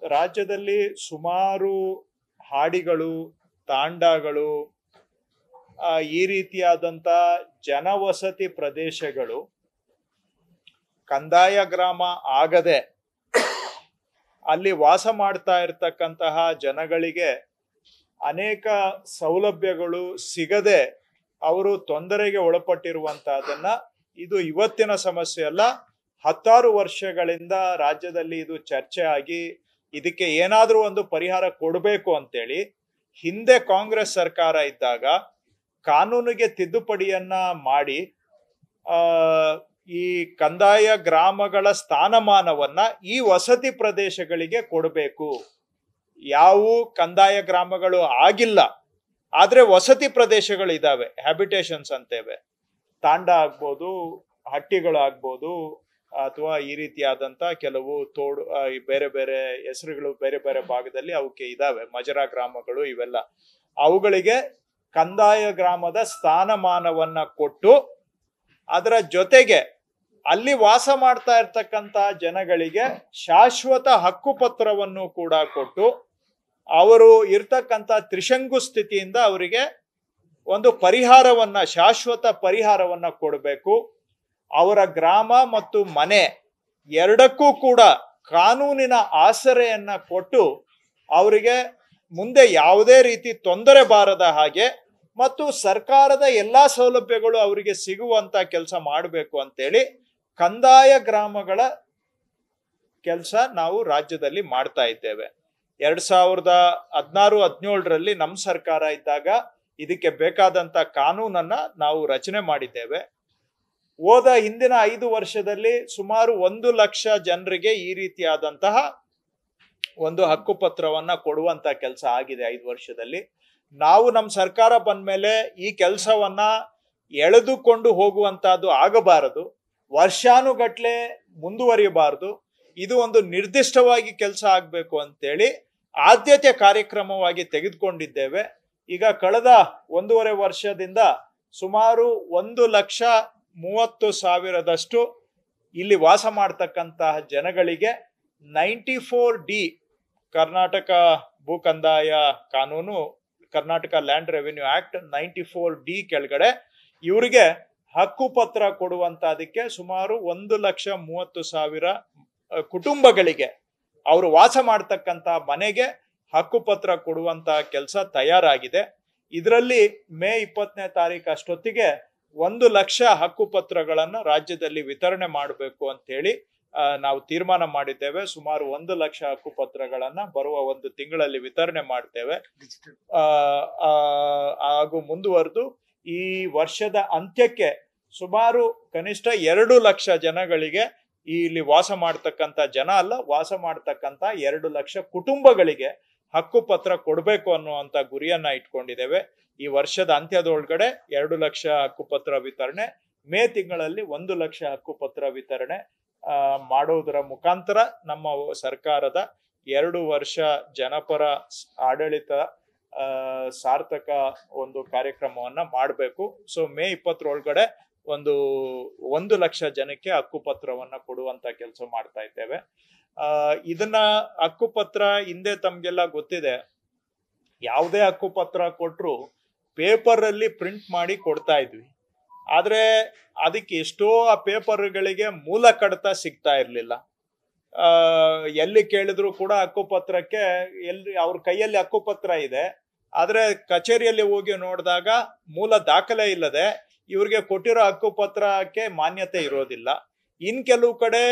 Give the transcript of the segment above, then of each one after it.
ರಾಜ್ಯದಲ್ಲಿ ಸುಮಾರು ಹಾಡಿಗಳು, ತಾಂಡಗಳು, ಈ ರೀತಿಯಾದಂಥ ಜನವಸತಿ ಪ್ರದೇಶಗಳು ಕಂದಾಯ ಗ್ರಾಮ ಆಗದೆ ಅಲ್ಲಿ ವಾಸ ಮಾಡ್ತಾ ಇರ್ತಕ್ಕಂತಹ ಜನಗಳಿಗೆ ಅನೇಕ ಸೌಲಭ್ಯಗಳು ಸಿಗದೆ ಅವರು ತೊಂದರೆಗೆ ಒಳಪಟ್ಟಿರುವಂತಹದನ್ನ, ಇದು ಇವತ್ತಿನ ಸಮಸ್ಯೆ ಅಲ್ಲ, 10 ವರ್ಷಗಳಿಂದ ರಾಜ್ಯದಲ್ಲಿ ಇದು ಚರ್ಚೆ ಆಗಿ ಇದಕ್ಕೆ ಏನಾದರೂ ಒಂದು ಪರಿಹಾರ ಕೊಡಬೇಕು ಅಂತೇಳಿ ಹಿಂದೆ ಕಾಂಗ್ರೆಸ್ ಸರ್ಕಾರ ಇದ್ದಾಗ ಕಾನೂನಿಗೆ ತಿದ್ದುಪಡಿಯನ್ನ ಮಾಡಿ ಈ ಕಂದಾಯ ಗ್ರಾಮಗಳ ಸ್ಥಾನಮಾನವನ್ನ ಈ ವಸತಿ ಪ್ರದೇಶಗಳಿಗೆ ಕೊಡಬೇಕು. ಯಾವ ಕಂದಾಯ ಗ್ರಾಮಗಳು ಆಗಿಲ್ಲ ಆದ್ರೆ ವಸತಿ ಪ್ರದೇಶಗಳು ಇದಾವೆ, ಹ್ಯಾಬಿಟೇಷನ್ಸ್ ಅಂತೇವೆ, ತಾಂಡ ಆಗ್ಬೋದು, ಹಟ್ಟಿಗಳಾಗ್ಬೋದು, ಅಥವಾ ಈ ರೀತಿಯಾದಂತ ಕೆಲವು ತೋಡು ಬೇರೆ ಬೇರೆ ಹೆಸರುಗಳು ಬೇರೆ ಬೇರೆ ಭಾಗದಲ್ಲಿ ಅವಕ್ಕೆ ಇದಾವೆ, ಮಜರಾ ಗ್ರಾಮಗಳು, ಇವೆಲ್ಲ ಅವುಗಳಿಗೆ ಕಂದಾಯ ಗ್ರಾಮದ ಸ್ಥಾನಮಾನವನ್ನ ಕೊಟ್ಟು ಅದರ ಜೊತೆಗೆ ಅಲ್ಲಿ ವಾಸ ಮಾಡ್ತಾ ಇರ್ತಕ್ಕಂಥ ಜನಗಳಿಗೆ ಶಾಶ್ವತ ಹಕ್ಕುಪತ್ರವನ್ನು ಕೂಡ ಕೊಟ್ಟು ಅವರು ಇರ್ತಕ್ಕಂಥ ತ್ರಿಶಂಕು ಸ್ಥಿತಿಯಿಂದ ಅವರಿಗೆ ಒಂದು ಪರಿಹಾರವನ್ನ, ಶಾಶ್ವತ ಪರಿಹಾರವನ್ನ ಕೊಡಬೇಕು. ಅವರ ಗ್ರಾಮ ಮತ್ತು ಮನೆ ಎರಡಕ್ಕೂ ಕೂಡ ಕಾನೂನಿನ ಆಸರೆಯನ್ನ ಕೊಟ್ಟು ಅವರಿಗೆ ಮುಂದೆ ಯಾವುದೇ ರೀತಿ ತೊಂದರೆ ಬಾರದ ಹಾಗೆ ಮತ್ತು ಸರ್ಕಾರದ ಎಲ್ಲಾ ಸೌಲಭ್ಯಗಳು ಅವರಿಗೆ ಸಿಗುವಂತ ಕೆಲಸ ಮಾಡಬೇಕು ಅಂತೇಳಿ ಕಂದಾಯ ಗ್ರಾಮಗಳ ಕೆಲಸ ನಾವು ರಾಜ್ಯದಲ್ಲಿ ಮಾಡ್ತಾ ಇದ್ದೇವೆ. 2016-17ರಲ್ಲಿ ನಮ್ಮ ಸರ್ಕಾರ ಇದ್ದಾಗ ಇದಕ್ಕೆ ಬೇಕಾದಂತ ಕಾನೂನನ್ನ ನಾವು ರಚನೆ ಮಾಡಿದ್ದೇವೆ. ಹೋದ ಹಿಂದಿನ 5 ವರ್ಷದಲ್ಲಿ ಸುಮಾರು 1 ಲಕ್ಷ ಜನರಿಗೆ ಈ ರೀತಿಯಾದಂತಹ ಒಂದು ಹಕ್ಕುಪತ್ರವನ್ನ ಕೊಡುವಂತ ಕೆಲಸ ಆಗಿದೆ 5 ವರ್ಷದಲ್ಲಿ. ನಾವು ನಮ್ಮ ಸರ್ಕಾರ ಬಂದ್ಮೇಲೆ ಈ ಕೆಲಸವನ್ನ ಎಳೆದುಕೊಂಡು ಹೋಗುವಂತಹದ್ದು ಆಗಬಾರದು, ವರ್ಷಾನುಗಟ್ಲೆ ಮುಂದುವರಿಯಬಾರದು, ಇದು ಒಂದು ನಿರ್ದಿಷ್ಟವಾಗಿ ಕೆಲಸ ಆಗ್ಬೇಕು ಅಂತೇಳಿ ಆದ್ಯತೆ ಕಾರ್ಯಕ್ರಮವಾಗಿ ತೆಗೆದುಕೊಂಡಿದ್ದೇವೆ. ಈಗ ಕಳೆದ 1.5 ವರ್ಷದಿಂದ ಸುಮಾರು 1,30,000 ಇಲ್ಲಿ ವಾಸ ಮಾಡ್ತಕ್ಕಂತಹ ಜನಗಳಿಗೆ 94D ಕರ್ನಾಟಕ ಭೂ ಕಂದಾಯ ಕಾನೂನು, Karnataka land revenue act 94D ಕೆಳಗಡೆ ಇವರಿಗೆ ಹಕ್ಕುಪತ್ರ ಕೊಡುವಂತದಕ್ಕೆ ಸುಮಾರು 1,30,000 ಕುಟುಂಬಗಳಿಗೆ ಅವರು ವಾಸ ಮಾಡ್ತಕ್ಕಂತ ಮನೆಗೆ ಹಕ್ಕುಪತ್ರ ಕೊಡುವಂತ ಕೆಲಸ ತಯಾರಾಗಿದೆ. ಇದರಲ್ಲಿ ಮೇ 20ನೇ ತಾರೀಕು ಅಷ್ಟೊತ್ತಿಗೆ 1 ಲಕ್ಷ ಹಕ್ಕುಪತ್ರಗಳನ್ನ ರಾಜ್ಯದಲ್ಲಿ ವಿತರಣೆ ಮಾಡಬೇಕು ಅಂತ ಹೇಳಿ ನಾವು ತೀರ್ಮಾನ ಮಾಡಿದ್ದೇವೆ. ಸುಮಾರು 1 ಲಕ್ಷ ಹಕ್ಕುಪತ್ರಗಳನ್ನ ಬರುವ 1 ತಿಂಗಳಲ್ಲಿ ವಿತರಣೆ ಮಾಡ್ತೇವೆ. ಹಾಗೂ ಮುಂದುವರೆದು ಈ ವರ್ಷದ ಅಂತ್ಯಕ್ಕೆ ಸುಮಾರು ಕನಿಷ್ಠ 2 ಲಕ್ಷ ಜನಗಳಿಗೆ, ಇಲ್ಲಿ ವಾಸ ಮಾಡ್ತಕ್ಕಂಥ ಜನ ಅಲ್ಲ, ವಾಸ ಮಾಡ್ತಕ್ಕಂಥ 2 ಲಕ್ಷ ಕುಟುಂಬಗಳಿಗೆ ಹಕ್ಕುಪತ್ರ ಕೊಡಬೇಕು ಅನ್ನುವಂತ ಗುರಿಯನ್ನ ಇಟ್ಕೊಂಡಿದ್ದೇವೆ. ಈ ವರ್ಷದ ಅಂತ್ಯದೊಳಗಡೆ 2 ಲಕ್ಷ ಹಕ್ಕುಪತ್ರ ವಿತರಣೆ, ಮೇ ತಿಂಗಳಲ್ಲಿ 1 ಲಕ್ಷ ಹಕ್ಕುಪತ್ರ ವಿತರಣೆ ಮಾಡೋದರ ಮುಖಾಂತರ ನಮ್ಮ ಸರ್ಕಾರದ 2 ವರ್ಷ ಜನಪರ ಆಡಳಿತ ಸಾರ್ಥಕ ಒಂದು ಕಾರ್ಯಕ್ರಮವನ್ನ ಮಾಡಬೇಕು. ಸೊ ಮೇ 20 1 ಲಕ್ಷ ಜನಕ್ಕೆ ಹಕ್ಕುಪತ್ರವನ್ನ ಕೊಡುವಂತ ಕೆಲಸ ಮಾಡ್ತಾ ಇದ್ದೇವೆ. ಇದನ್ನ ಹಕ್ಕುಪತ್ರ ಹಿಂದೆ ತಮ್ಗೆಲ್ಲ ಗೊತ್ತಿದೆ, ಯಾವುದೇ ಹಕ್ಕುಪತ್ರ ಕೊಟ್ರು ಪೇಪರ್ ಅಲ್ಲಿ ಪ್ರಿಂಟ್ ಮಾಡಿ ಕೊಡ್ತಾ ಇದ್ವಿ. ಆದ್ರೆ ಅದಕ್ಕೆ ಎಷ್ಟೋ ಆ ಪೇಪರ್ಗಳಿಗೆ ಮೂಲ ಕಡತ ಸಿಗ್ತಾ ಇರ್ಲಿಲ್ಲ. ಎಲ್ಲಿ ಕೇಳಿದ್ರು ಕೂಡ ಹಕ್ಕುಪತ್ರಕ್ಕೆ ಅವ್ರ ಕೈಯಲ್ಲಿ ಹಕ್ಕುಪತ್ರ ಇದೆ, ಆದ್ರೆ ಕಚೇರಿಯಲ್ಲಿ ಹೋಗಿ ನೋಡಿದಾಗ ಮೂಲ ದಾಖಲೆ ಇಲ್ಲದೆ ಇವ್ರಿಗೆ ಕೊಟ್ಟಿರೋ ಹಕ್ಕುಪತ್ರಕ್ಕೆ ಮಾನ್ಯತೆ ಇರೋದಿಲ್ಲ. ಇನ್ ಕೆಲವು ಕಡೆ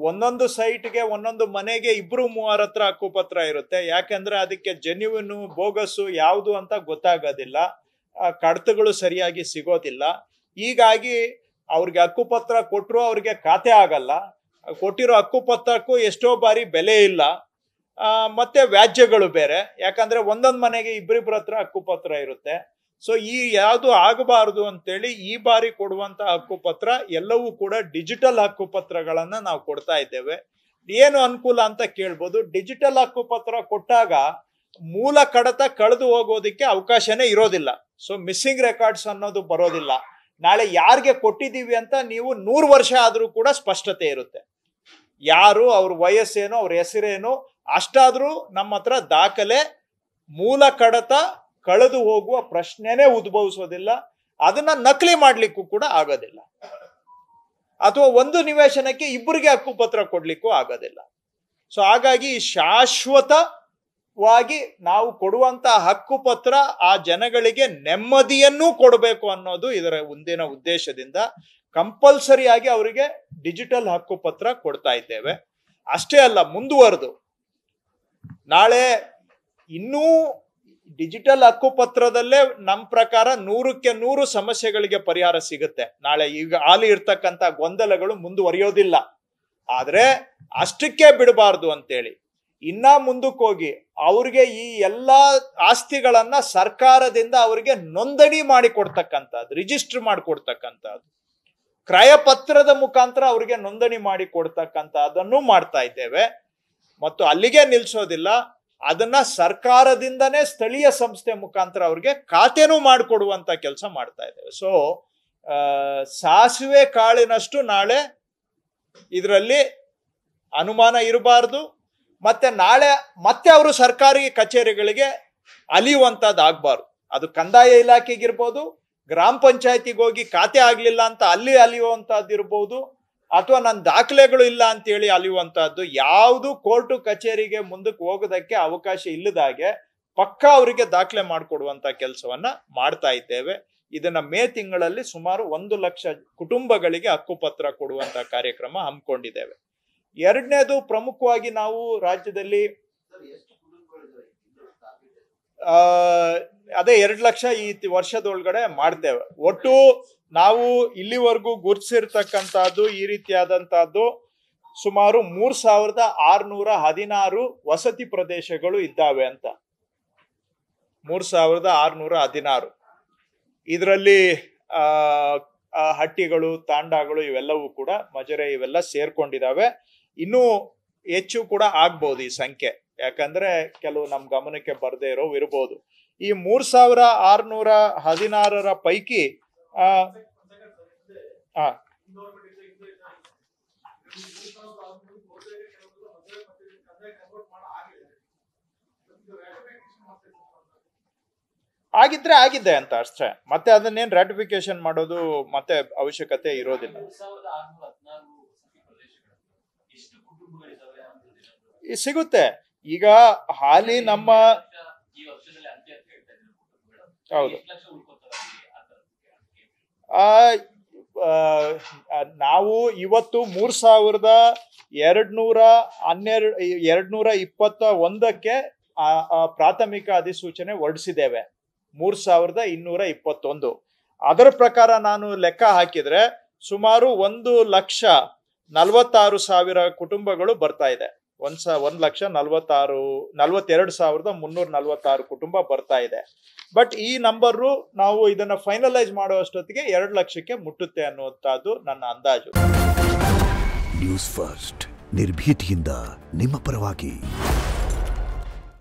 ಒಂದೊಂದು ಸೈಟ್ಗೆ ಒಂದೊಂದು ಮನೆಗೆ 2-3 ಹತ್ರ ಹಕ್ಕುಪತ್ರ ಇರುತ್ತೆ. ಯಾಕೆಂದ್ರೆ ಅದಕ್ಕೆ ಜೆನ್ಯುನ್ ಬೋಗಸ್ಸು ಯಾವುದು ಅಂತ ಗೊತ್ತಾಗೋದಿಲ್ಲ, ಕಡತಗಳು ಸರಿಯಾಗಿ ಸಿಗೋದಿಲ್ಲ. ಹೀಗಾಗಿ ಅವ್ರಿಗೆ ಹಕ್ಕುಪತ್ರ ಕೊಟ್ಟರು ಅವ್ರಿಗೆ ಖಾತೆ ಆಗಲ್ಲ, ಕೊಟ್ಟಿರೋ ಹಕ್ಕುಪತ್ರಕ್ಕೂ ಎಷ್ಟೋ ಬಾರಿ ಬೆಲೆ ಇಲ್ಲ, ಮತ್ತೆ ವ್ಯಾಜ್ಯಗಳು ಬೇರೆ. ಯಾಕಂದ್ರೆ ಒಂದೊಂದು ಮನೆಗೆ 2-2 ಹತ್ರ ಹಕ್ಕುಪತ್ರ ಇರುತ್ತೆ. ಸೊ ಈ ಯಾವುದು ಆಗಬಾರದು ಅಂತೇಳಿ ಈ ಬಾರಿ ಕೊಡುವಂತ ಹಕ್ಕುಪತ್ರ ಎಲ್ಲವೂ ಕೂಡ ಡಿಜಿಟಲ್ ಹಕ್ಕುಪತ್ರಗಳನ್ನ ನಾವು ಕೊಡ್ತಾ ಇದ್ದೇವೆ. ಏನು ಅನುಕೂಲ ಅಂತ ಕೇಳ್ಬೋದು. ಡಿಜಿಟಲ್ ಹಕ್ಕುಪತ್ರ ಕೊಟ್ಟಾಗ ಮೂಲ ಕಡತ ಕಳೆದು ಹೋಗೋದಿಕ್ಕೆ ಅವಕಾಶನೇ ಇರೋದಿಲ್ಲ. ಸೊ ಮಿಸ್ಸಿಂಗ್ ರೆಕಾರ್ಡ್ಸ್ ಅನ್ನೋದು ಬರೋದಿಲ್ಲ. ನಾಳೆ ಯಾರಿಗೆ ಕೊಟ್ಟಿದ್ದೀವಿ ಅಂತ ನೀವು 100 ವರ್ಷ ಆದ್ರೂ ಕೂಡ ಸ್ಪಷ್ಟತೆ ಇರುತ್ತೆ. ಯಾರು, ಅವ್ರ ವಯಸ್ಸೇನು, ಅವ್ರ ಹೆಸರೇನು, ಅಷ್ಟಾದ್ರೂ ನಮ್ಮ ಹತ್ರ ದಾಖಲೆ, ಮೂಲ ಕಡತ ಕಳೆದು ಹೋಗುವ ಪ್ರಶ್ನೆನೇ ಉದ್ಭವಿಸೋದಿಲ್ಲ. ಅದನ್ನ ನಕಲಿ ಮಾಡ್ಲಿಕ್ಕೂ ಕೂಡ ಆಗೋದಿಲ್ಲ. ಅಥವಾ ಒಂದು ನಿವೇಶನಕ್ಕೆ ಇಬ್ಬರಿಗೆ ಹಕ್ಕುಪತ್ರ ಕೊಡ್ಲಿಕ್ಕೂ ಆಗೋದಿಲ್ಲ. ಸೊ ಹಾಗಾಗಿ ಶಾಶ್ವತವಾಗಿ ನಾವು ಕೊಡುವಂತ ಹಕ್ಕುಪತ್ರ ಆ ಜನಗಳಿಗೆ ನೆಮ್ಮದಿಯನ್ನೂ ಕೊಡಬೇಕು ಅನ್ನೋದು ಇದರ ಮುಂದಿನ ಉದ್ದೇಶದಿಂದ ಕಂಪಲ್ಸರಿಯಾಗಿ ಅವರಿಗೆ ಡಿಜಿಟಲ್ ಹಕ್ಕುಪತ್ರ ಕೊಡ್ತಾ ಇದ್ದೇವೆ. ಅಷ್ಟೇ ಅಲ್ಲ, ಮುಂದುವರೆದು ನಾಳೆ ಇನ್ನೂ ಡಿಜಿಟಲ್ ಹಕ್ಕುಪತ್ರದಲ್ಲೇ ನಮ್ಮ ಪ್ರಕಾರ 100ಕ್ಕೆ 100 ಸಮಸ್ಯೆಗಳಿಗೆ ಪರಿಹಾರ ಸಿಗುತ್ತೆ. ನಾಳೆ ಈಗ ಹಾಲಿ ಇರ್ತಕ್ಕಂಥ ಗೊಂದಲಗಳು ಮುಂದುವರಿಯೋದಿಲ್ಲ. ಆದ್ರೆ ಅಷ್ಟಕ್ಕೆ ಬಿಡಬಾರ್ದು ಅಂತೇಳಿ ಇನ್ನ ಮುಂದಕ್ಕೆ ಹೋಗಿ ಅವ್ರಿಗೆ ಈ ಎಲ್ಲಾ ಆಸ್ತಿಗಳನ್ನ ಸರ್ಕಾರದಿಂದ ಅವರಿಗೆ ನೋಂದಣಿ ಮಾಡಿ ಕೊಡ್ತಕ್ಕಂಥದ್ದು, ರಿಜಿಸ್ಟರ್ ಮಾಡಿಕೊಡ್ತಕ್ಕಂಥದ್ದು, ಕ್ರಯಪತ್ರದ ಮುಖಾಂತರ ಅವರಿಗೆ ನೋಂದಣಿ ಮಾಡಿ ಕೊಡ್ತಕ್ಕಂಥದ್ದನ್ನು ಮಾಡ್ತಾ ಇದ್ದೇವೆ. ಮತ್ತು ಅಲ್ಲಿಗೆ ನಿಲ್ಸೋದಿಲ್ಲ, ಅದನ್ನ ಸರ್ಕಾರದಿಂದನೇ ಸ್ಥಳೀಯ ಸಂಸ್ಥೆ ಮುಖಾಂತರ ಅವ್ರಿಗೆ ಖಾತೆನೂ ಮಾಡಿಕೊಡುವಂತ ಕೆಲಸ ಮಾಡ್ತಾ ಇದ್ದೇವೆ. ಸೊ ಸಾಸಿವೆ ಕಾಳಿನಷ್ಟು ನಾಳೆ ಇದರಲ್ಲಿ ಅನುಮಾನ ಇರಬಾರ್ದು. ಮತ್ತೆ ನಾಳೆ ಮತ್ತೆ ಅವರು ಸರ್ಕಾರಿ ಕಚೇರಿಗಳಿಗೆ ಅಲಿಯುವಂತದ್ದು ಆಗ್ಬಾರ್ದು. ಅದು ಕಂದಾಯ ಇಲಾಖೆಗಿರ್ಬೋದು, ಗ್ರಾಮ ಪಂಚಾಯತಿಗೆ ಹೋಗಿ ಖಾತೆ ಆಗ್ಲಿಲ್ಲ ಅಂತ ಅಲ್ಲಿ ಅಲಿಯುವಂತದ್ದು ಇರ್ಬೋದು, ಅಥವಾ ನನ್ನ ದಾಖಲೆಗಳು ಇಲ್ಲ ಅಂತೇಳಿ ಅಲಿಯುವಂತಹದ್ದು. ಯಾವುದು ಕೋರ್ಟು ಕಚೇರಿಗೆ ಮುಂದಕ್ಕೆ ಹೋಗೋದಕ್ಕೆ ಅವಕಾಶ ಇಲ್ಲದಾಗೆ ಪಕ್ಕ ಅವರಿಗೆ ದಾಖಲೆ ಮಾಡಿಕೊಡುವಂತ ಕೆಲಸವನ್ನ ಮಾಡ್ತಾ ಇದ್ದೇವೆ. ಇದನ್ನ ಮೇ ತಿಂಗಳಲ್ಲಿ ಸುಮಾರು 1 ಲಕ್ಷ ಕುಟುಂಬಗಳಿಗೆ ಹಕ್ಕುಪತ್ರ ಕೊಡುವಂತ ಕಾರ್ಯಕ್ರಮ ಹಮ್ಮಿಕೊಂಡಿದ್ದೇವೆ. ಎರಡನೇದು, ಪ್ರಮುಖವಾಗಿ ನಾವು ರಾಜ್ಯದಲ್ಲಿ ಅದೇ 2 ಲಕ್ಷ ಈ ವರ್ಷದೊಳಗಡೆ ಮಾಡ್ತೇವೆ. ಒಟ್ಟು ನಾವು ಇಲ್ಲಿವರೆಗೂ ಗುರುತಿಸಿರ್ತಕ್ಕಂಥದ್ದು ಈ ರೀತಿಯಾದಂತಹದ್ದು ಸುಮಾರು 3616 ವಸತಿ ಪ್ರದೇಶಗಳು ಇದ್ದಾವೆ ಅಂತ. 3616. ಇದರಲ್ಲಿ ಹಟ್ಟಿಗಳು, ತಾಂಡಗಳು ಇವೆಲ್ಲವೂ ಕೂಡ, ಮಜರೆ ಇವೆಲ್ಲ ಸೇರ್ಕೊಂಡಿದ್ದಾವೆ. ಇನ್ನೂ ಹೆಚ್ಚು ಕೂಡ ಆಗ್ಬಹುದು ಈ ಸಂಖ್ಯೆ, ಯಾಕಂದ್ರೆ ಕೆಲವು ನಮ್ ಗಮನಕ್ಕೆ ಬರದೇ ಇರೋ ಇರ್ಬೋದು. ಈ 3616 ಪೈಕಿ ಆಗಿದ್ರೆ ಆಗಿದೆ ಅಂತ ಅಷ್ಟೇ. ಮತ್ತೆ ಅದನ್ನೇನ್ ರಾಟಿಫಿಕೇಶನ್ ಮಾಡೋದು ಮತ್ತೆ ಅವಶ್ಯಕತೆ ಇರೋದಿಲ್ಲ. ಸಿಗುತ್ತೆ ಈಗ ಹಾಲಿ ನಮ್ಮ ಹೌದು ನಾವು ಇವತ್ತು 3221ಕ್ಕೆ ಪ್ರಾಥಮಿಕ ಅಧಿಸೂಚನೆ ಹೊರಡಿಸಿದ್ದೇವೆ. 3221. ಅದರ ಪ್ರಕಾರ ನಾನು ಲೆಕ್ಕ ಹಾಕಿದ್ರೆ ಸುಮಾರು 1,46,000 ಕುಟುಂಬಗಳು ಬರ್ತಾ ಇದೆ. 1,42,346 ಕುಟುಂಬ ಬರ್ತಾ ಇದೆ. ಬಟ್ ಈ ನಂಬರು ನಾವು ಇದನ್ನ ಫೈನಲೈಸ್ ಮಾಡುವಷ್ಟೊತ್ತಿಗೆ 2 ಲಕ್ಷಕ್ಕೆ ಮುಟ್ಟುತ್ತೆ ಅನ್ನುವಂಥದ್ದು ನನ್ನ ಅಂದಾಜು. ನ್ಯೂಸ್ ಫಸ್ಟ್, ನಿರ್ಭೀತಿಯಿಂದ ನಿಮ್ಮ ಪರವಾಗಿ.